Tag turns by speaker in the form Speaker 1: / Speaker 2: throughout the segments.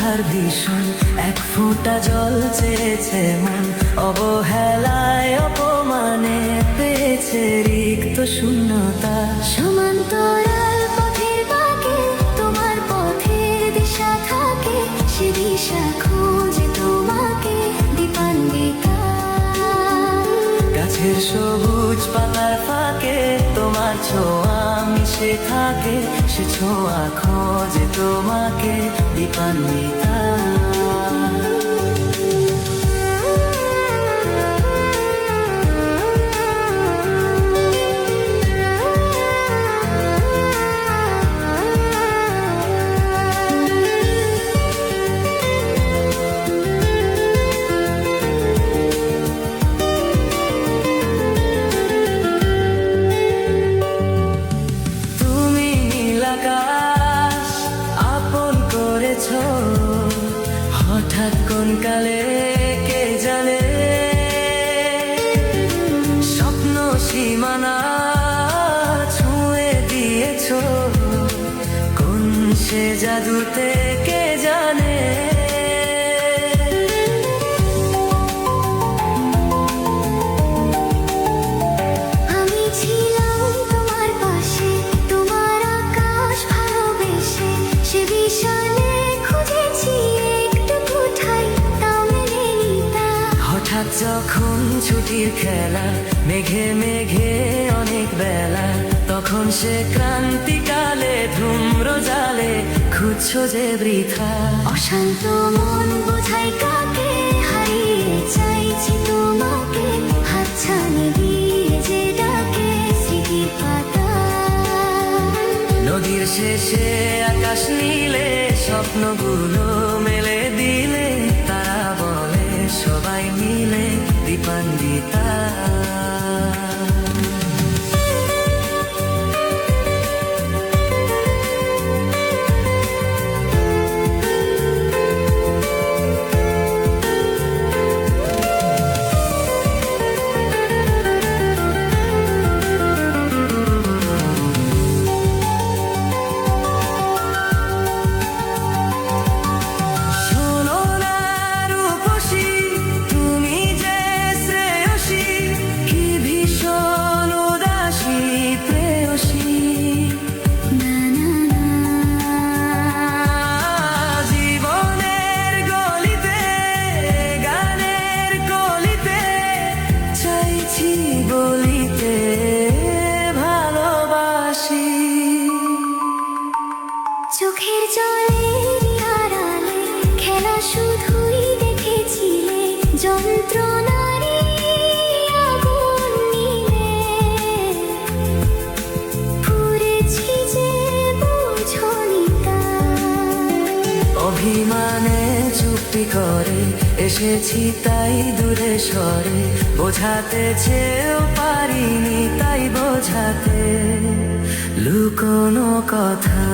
Speaker 1: আধার ভীষণ, এক ফোঁটা জল চেয়েছে মন, অবহেলায় অপমানে পেয়েছে রিক্ত শূন্যতা।
Speaker 2: সমান্তরাল পথের বাঁকে তোমার পথের দিশা থাকে, সে দিশা খোঁজে তোমাকে দীপান্বিতা।
Speaker 1: গাছের সবুজ পাতার ফাঁকে তোমার ছোঁয়া মিশে থাকে, সে ছোঁয়া খোঁজে তোমাকে দীপান্বিতা। হঠাৎ কোন কালে কে জানে, স্বপ্ন সীমানা ছুঁয়ে দিয়েছ, কোন সে জাদুতে কে জানে।
Speaker 2: আমি ছিলাম তোমার পাশে, তোমার আকাশ ভালোবেসে, সে বিশালে খুঁজেছি একটু ঠাই, তাও মেলেনি তা।
Speaker 1: হঠাৎ যখন ছুটির খেলা, মেঘে মেঘে অনেক বেলা, তখন সে ক্রান্তিকালে ধূম্র জালে খুঁজছ যে বৃথা।
Speaker 2: অশান্ত মন বোঝাই কাকে, হারিয়ে চাইছি তোমাকে, হাতছানি দিয়ে যে ডাকে স্মৃতির পাতা।
Speaker 1: নদীর শেষে আকাশ নীলে স্বপ্নগুলো মেলে দিলে, তারা বলে সবাই মিলে দীপান্বিতা। বলিতে ভালোবাসি,
Speaker 2: চোখের জলের আড়ালে খেলা শুধুই দেখেছিলে, যন্ত্রণারই আগুন নিলে পুড়েছি যে বুঝনি তা।
Speaker 1: অভিমানে চুপটি করে এসেছি তাই দূরে সরে, বোঝাতে চেয়েও পারিনি তাই বোঝাতে। লুকোনো কথা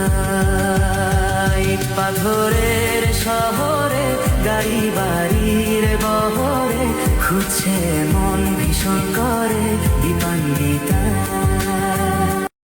Speaker 1: ইট পাথরের শহরে, গাড়ি বাড়ির বহরে খুঁজছে মন ভীষণ করে